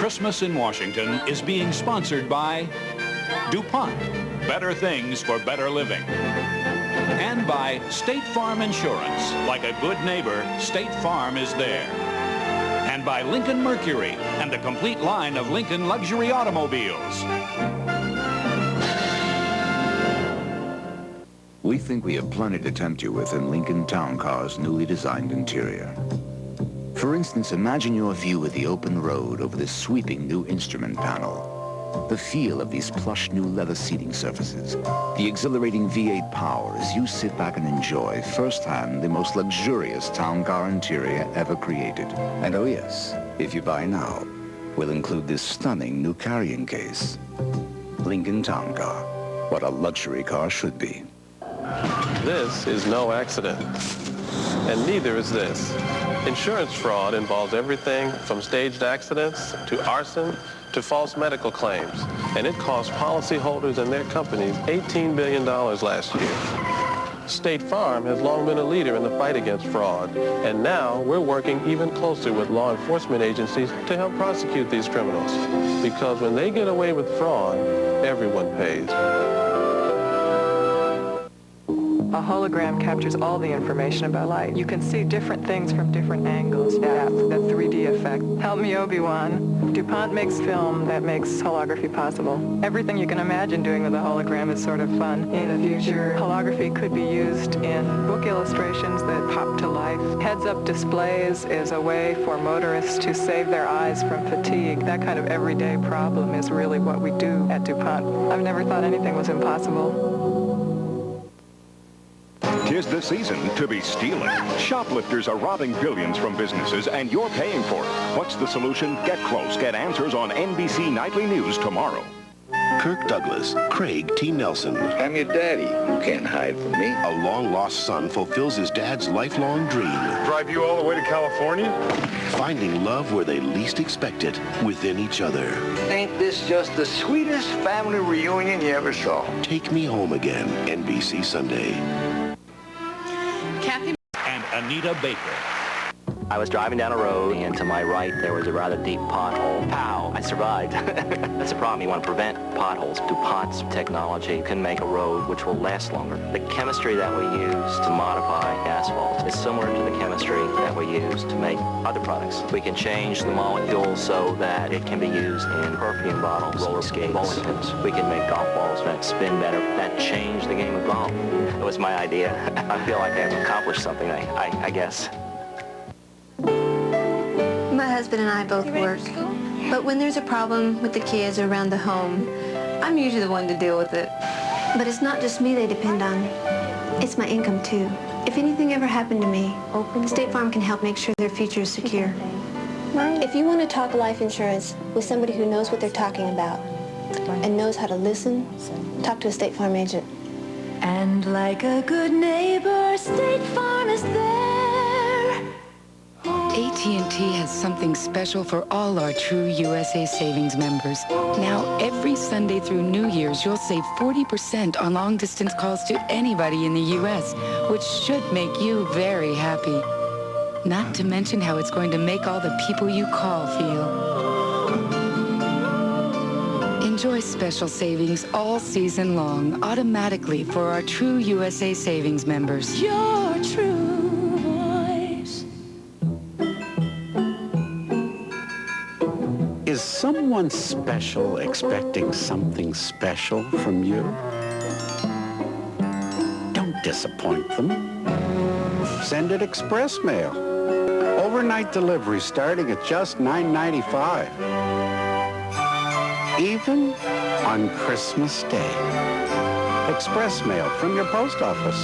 Christmas in Washington is being sponsored by DuPont, better things for better living. And by State Farm Insurance. Like a good neighbor, State Farm is there. And by Lincoln Mercury and the complete line of Lincoln luxury automobiles. We think we have plenty to tempt you with in Lincoln Town Car's newly designed interior. For instance, imagine your view of the open road over this sweeping new instrument panel. The feel of these plush new leather seating surfaces. The exhilarating V8 power as you sit back and enjoy firsthand the most luxurious town car interior ever created. And oh yes, if you buy now, we'll include this stunning new carrying case. Lincoln Town Car, what a luxury car should be. This is no accident, and neither is this. Insurance fraud involves everything from staged accidents to arson to false medical claims, and it cost policyholders and their companies $18 billion last year. State Farm has long been a leader in the fight against fraud, and now we're working even closer with law enforcement agencies to help prosecute these criminals, because when they get away with fraud, everyone pays. A hologram captures all the information about light. You can see different things from different angles. Yeah, that 3D effect. Help me, Obi-Wan. DuPont makes film that makes holography possible. Everything you can imagine doing with a hologram is sort of fun. In the future, holography could be used in book illustrations that pop to life. Heads-up displays is a way for motorists to save their eyes from fatigue. That kind of everyday problem is really what we do at DuPont. I've never thought anything was impossible. 'Tis the season to be stealing. Shoplifters are robbing billions from businesses, and you're paying for it. What's the solution? Get close. Get answers on NBC Nightly News tomorrow. Kirk Douglas, Craig T. Nelson. I'm your daddy. You can't hide from me. A long-lost son fulfills his dad's lifelong dream. Drive you all the way to California? Finding love where they least expect it, within each other. Ain't this just the sweetest family reunion you ever saw? Take Me Home Again, NBC Sunday. Kathy and Anita Baker. I was driving down a road, and to my right, there was a rather deep pothole. Pow! I survived. That's the problem. You want to prevent potholes. DuPont's technology can make a road which will last longer. The chemistry that we use to modify asphalt is similar to the chemistry that we use to make other products. We can change the molecule so that it can be used in perfume bottles, roller skates, bowling pins. We can make golf balls that spin better. That changed the game of golf. It was my idea. I feel like I've accomplished something, I guess. My husband and I both work, but when there's a problem with the kids or around the home, I'm usually the one to deal with it. But it's not just me they depend on. It's my income, too. If anything ever happened to me, State Farm can help make sure their future is secure. If you want to talk life insurance with somebody who knows what they're talking about and knows how to listen, talk to a State Farm agent. And like a good neighbor, State Farm is there. AT&T has something special for all our true USA Savings members. Now, every Sunday through New Year's, you'll save 40% on long-distance calls to anybody in the U.S., which should make you very happy. Not to mention how it's going to make all the people you call feel. Enjoy special savings all season long, automatically for our true USA Savings members. Your true voice. Is someone special expecting something special from you? Don't disappoint them. Send it express mail. Overnight delivery starting at just $9.95. Even on Christmas Day. Express mail from your post office.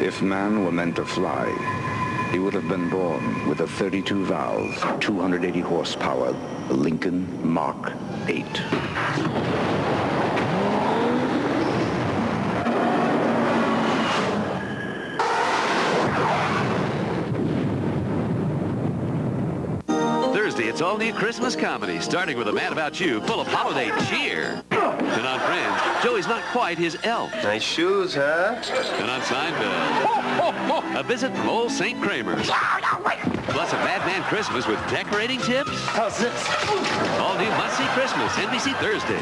If man were meant to fly, he would have been born with a 32-valve, 280 horsepower Lincoln Mark VIII. Thursday, it's all new Christmas comedy, starting with A Man About You, full of holiday cheer. And on Friends, Joey's not quite his elf. Nice shoes, huh? And on Seinfeld, a visit from old St. Kramer's. Plus a Madman Christmas with decorating tips. How's this? All new Must-See Christmas, NBC Thursday.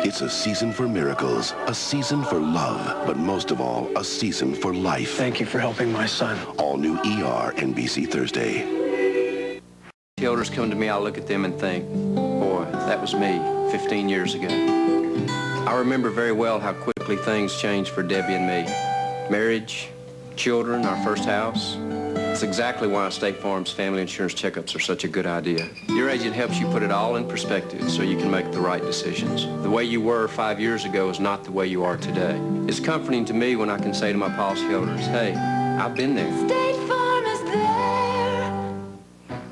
It's a season for miracles, a season for love, but most of all, a season for life. Thank you for helping my son. All new ER, NBC Thursday. The elders come to me, I look at them and think, boy, that was me 15 years ago. I remember very well how quickly things changed for Debbie and me. Marriage, children, our first house. It's exactly why State Farm's family insurance checkups are such a good idea. Your agent helps you put it all in perspective so you can make the right decisions. The way you were 5 years ago is not the way you are today. It's comforting to me when I can say to my policyholders, hey, I've been there. State Farm is there.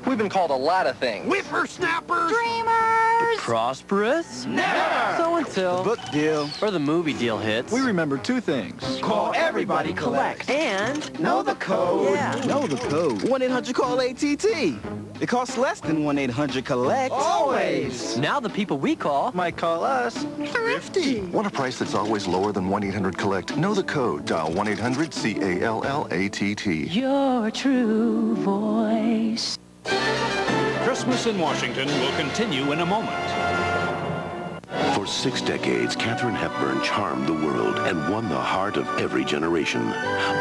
We've been called a lot of things. Whippersnappers. Dreamers. Prosperous? Never. So until Book deal. or the movie deal hits. We remember two things. Call everybody collect. And know the code. Yeah. Know the code. 1-800-CALL-ATT. It costs less than 1-800-COLLECT. Always. now the people we call Might call us thrifty. Want a price that's always lower than 1-800-COLLECT? Know the code. Dial 1-800-CALLATT. Your true voice. Christmas in Washington will continue in a moment. For 6 decades, Katherine Hepburn charmed the world and won the heart of every generation.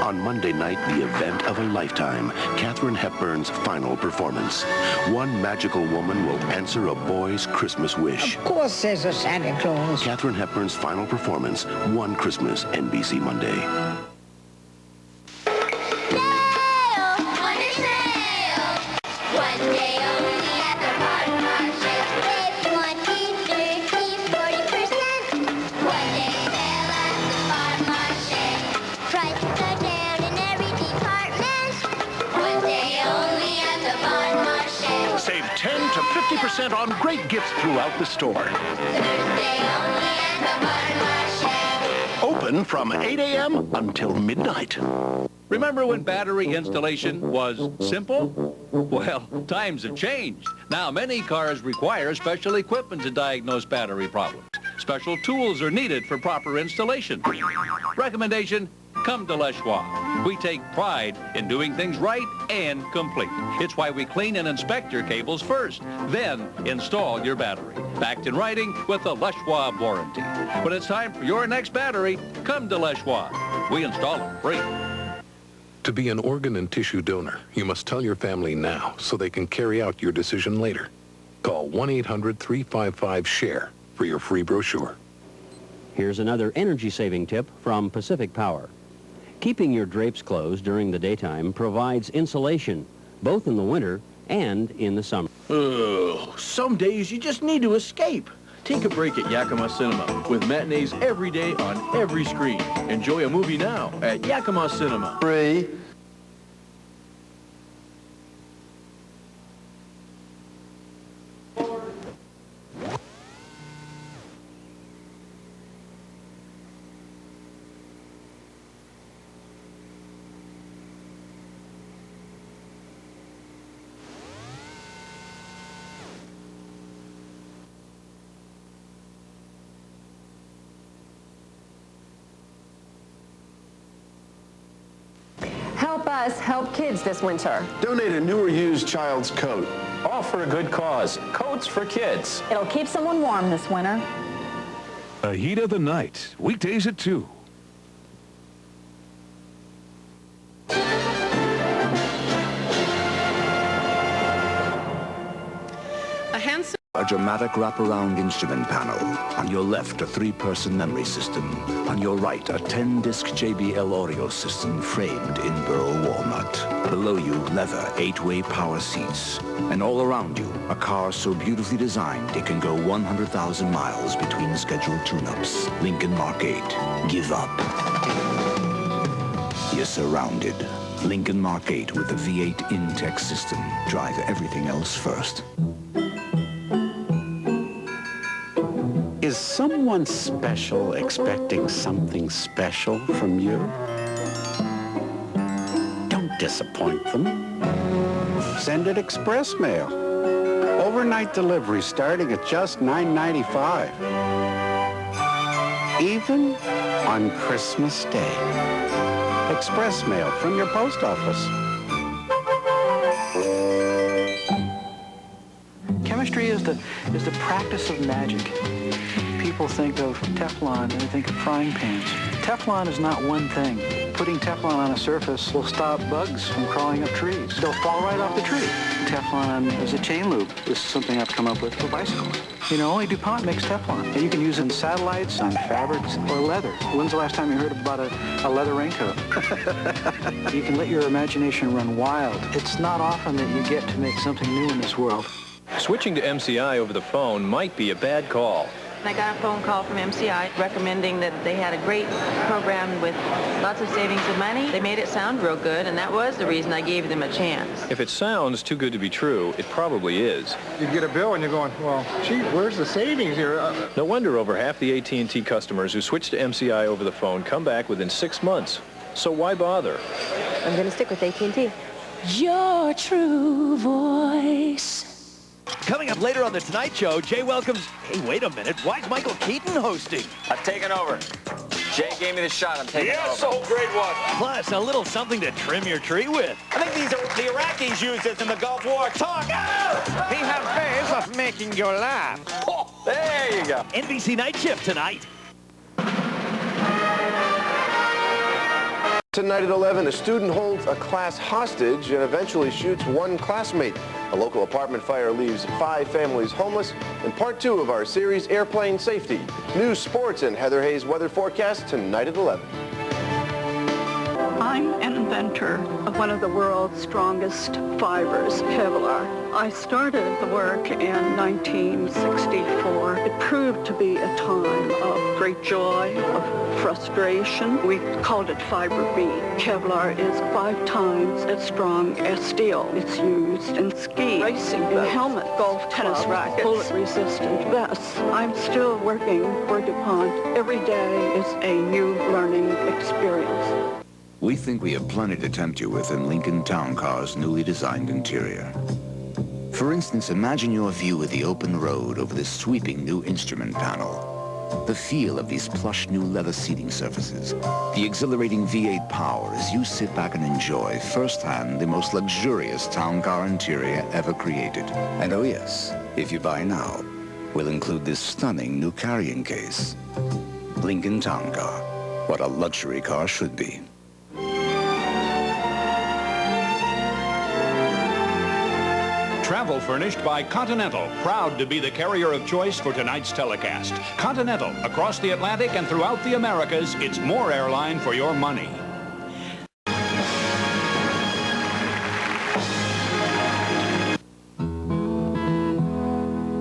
On Monday night, the event of a lifetime, Katherine Hepburn's final performance. One magical woman will answer a boy's Christmas wish. Of course there's a Santa Claus. Katherine Hepburn's final performance, One Christmas, NBC Monday. Save 10 to 50% on great gifts throughout the store. Open from 8 a.m. until midnight. Remember when battery installation was simple? Well, times have changed. Now many cars require special equipment to diagnose battery problems. Special tools are needed for proper installation. Recommendation, come to Les Schwab. We take pride in doing things right and complete. It's why we clean and inspect your cables first, then install your battery. Backed in writing with the Les Schwab warranty. When it's time for your next battery, come to Les Schwab. We install them free. To be an organ and tissue donor, you must tell your family now so they can carry out your decision later. Call 1-800-355-SHARE for your free brochure. Here's another energy-saving tip from Pacific Power. Keeping your drapes closed during the daytime provides insulation, both in the winter and in the summer. Some days you just need to escape. Take a break at Yakima Cinema with matinees every day on every screen. Enjoy a movie now at Yakima Cinema. Free. Help us help kids this winter. Donate a new or used child's coat. All for a good cause. Coats for kids. It'll keep someone warm this winter. A Heat of the Night, weekdays at 2. A dramatic wraparound instrument panel. On your left, a 3-person memory system. On your right, a 10-disc JBL audio system framed in burl walnut. Below you, leather 8-way power seats. And all around you, a car so beautifully designed it can go 100,000 miles between scheduled tune-ups. Lincoln Mark VIII. Give up. You're surrounded. Lincoln Mark VIII with the V8 in-tech system. Drive everything else first. Is someone special expecting something special from you? Don't disappoint them. Send it express mail. Overnight delivery starting at just $9.95. Even on Christmas Day. Express mail from your post office. Chemistry is the practice of magic. People think of Teflon and they think of frying pans. Teflon is not one thing. Putting Teflon on a surface will stop bugs from crawling up trees. They'll fall right off the tree. Teflon as a chain loop. This is something I've come up with for bicycles. You know, only DuPont makes Teflon. And you can use it in satellites, on fabrics, or leather. When's the last time you heard about a leather raincoat? You can let your imagination run wild. It's not often that you get to make something new in this world. Switching to MCI over the phone might be a bad call. I got a phone call from MCI recommending that they had a great program with lots of savings of money. They made it sound real good, and that was the reason I gave them a chance. If it sounds too good to be true, it probably is. You get a bill and you're going, well, gee, where's the savings here? No wonder over half the AT&T customers who switch to MCI over the phone come back within 6 months. So why bother? I'm going to stick with AT&T. Your true voice. Coming up later on The Tonight Show, Jay welcomes... Hey, wait a minute. Why is Michael Keaton hosting? I've taken over. Jay gave me the shot. I'm taking over. Yes, oh, great one. Plus, a little something to trim your tree with. I think these are the Iraqis used this in the Gulf War. Talk! Ah! He has ways of making you laugh. Oh, there you go. NBC Night Shift tonight. Tonight at 11, a student holds a class hostage and eventually shoots one classmate. A local apartment fire leaves 5 families homeless. And part 2 of our series, Airplane Safety. News, sports, and Heather Hayes' weather forecast tonight at 11. I'm an inventor of one of the world's strongest fibers, Kevlar. I started the work in 1964. It proved to be a time of great joy, of frustration. We called it fiber beam. Kevlar is 5 times as strong as steel. It's used in ski, racing, in helmets, golf tennis rackets, bullet-resistant vests. I'm still working for DuPont. Every day is a new learning experience. We think we have plenty to tempt you with in Lincoln Town Car's newly designed interior. For instance, imagine your view of the open road over this sweeping new instrument panel. The feel of these plush new leather seating surfaces. The exhilarating V8 power as you sit back and enjoy firsthand the most luxurious town car interior ever created. And oh yes, if you buy now, we'll include this stunning new carrying case. Lincoln Town Car, what a luxury car should be. Travel furnished by Continental, proud to be the carrier of choice for tonight's telecast. Continental, across the Atlantic and throughout the Americas, it's more airline for your money.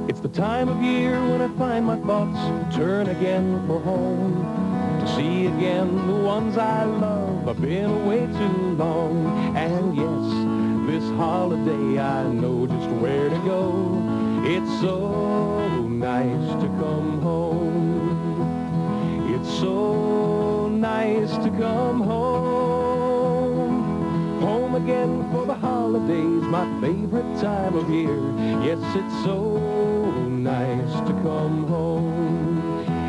It's the time of year when I find my thoughts turn again for home. To see again the ones I love. I've been away too long, and yes, this holiday I know just where to go. It's so nice to come home. It's so nice to come home. Home again for the holidays, my favorite time of year. Yes, it's so nice to come home.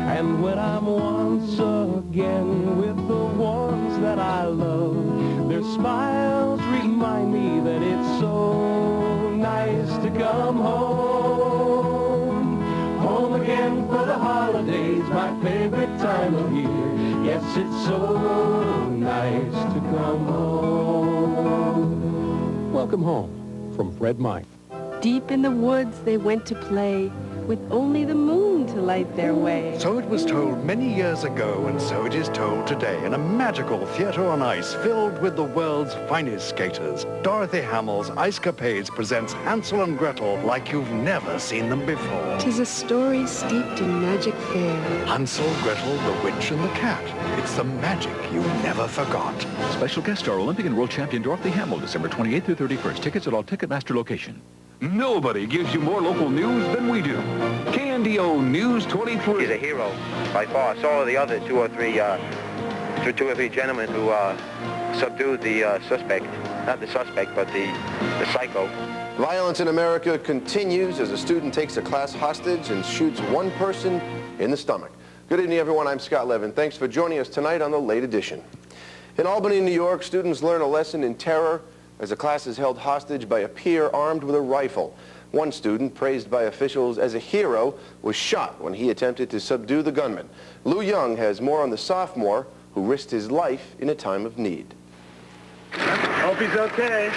And when I'm once again with the ones that I love, their smiles remind me that it's so nice to come home. Home again for the holidays, my favorite time of year. Yes, it's so nice to come home. Welcome home from Fred Mike. Deep in the woods they went to play, with only the moon to light their way. So it was told many years ago, and so it is told today, in a magical theater on ice filled with the world's finest skaters. Dorothy Hamill's Ice Capades presents Hansel and Gretel like you've never seen them before. 'Tis a story steeped in magic fair. Hansel, Gretel, the Witch, and the Cat. It's the magic you never forgot. Special guest star Olympic and world champion Dorothy Hamill, December 28th through 31st. Tickets at all Ticketmaster location. Nobody gives you more local news than we do. KNDO News 23. He's a hero by far. So are the other two or three gentlemen who subdued the suspect. Not the suspect, but the psycho. Violence in America continues as a student takes a class hostage and shoots one person in the stomach. Good evening, everyone. I'm Scott Levin. Thanks for joining us tonight on the Late Edition. In Albany, New York, students learn a lesson in terror as a class is held hostage by a peer armed with a rifle. One student, praised by officials as a hero, was shot when he attempted to subdue the gunman. Lou Young has more on the sophomore who risked his life in a time of need. Hope he's okay.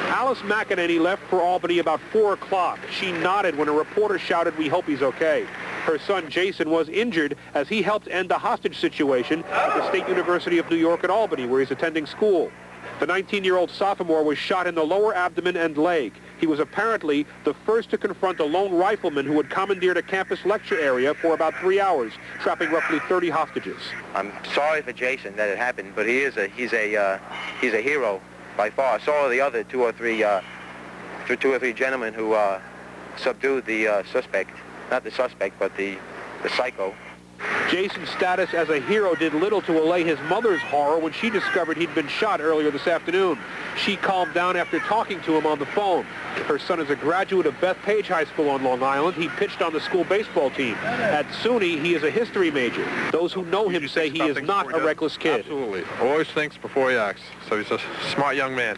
Alice McEnany left for Albany about 4 o'clock. She nodded when a reporter shouted, "We hope he's okay." Her son Jason was injured as he helped end the hostage situation at the State University of New York at Albany, where he's attending school. The 19-year-old sophomore was shot in the lower abdomen and leg. He was apparently the first to confront a lone rifleman who had commandeered a campus lecture area for about 3 hours, trapping roughly 30 hostages. I'm sorry for Jason that it happened, but he's a hero by far. So are the other two or three gentlemen who subdued the suspect. Not the suspect, but the psycho. Jason's status as a hero did little to allay his mother's horror when she discovered he'd been shot earlier this afternoon. She calmed down after talking to him on the phone. Her son is a graduate of Bethpage High School on Long Island. He pitched on the school baseball team. At SUNY, he is a history major. Those who know him say he is not a reckless kid. Absolutely. Always thinks before he acts. So he's a smart young man.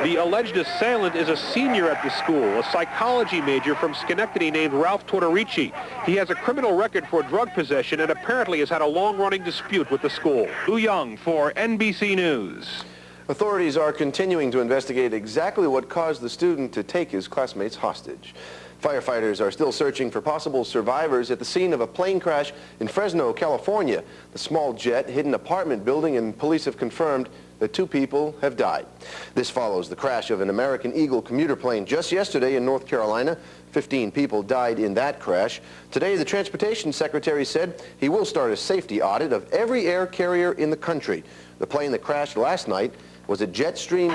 The alleged assailant is a senior at the school, a psychology major from Schenectady named Ralph Tortorici. He has a criminal record for drug possession and apparently has had a long-running dispute with the school. Lou Young for NBC News. Authorities are continuing to investigate exactly what caused the student to take his classmates hostage. Firefighters are still searching for possible survivors at the scene of a plane crash in Fresno, California. The small jet hit an apartment building and police have confirmed that 2 people have died. This follows the crash of an American Eagle commuter plane just yesterday in North Carolina. 15 people died in that crash. Today, the Transportation Secretary said he will start a safety audit of every air carrier in the country. The plane that crashed last night was a Jetstream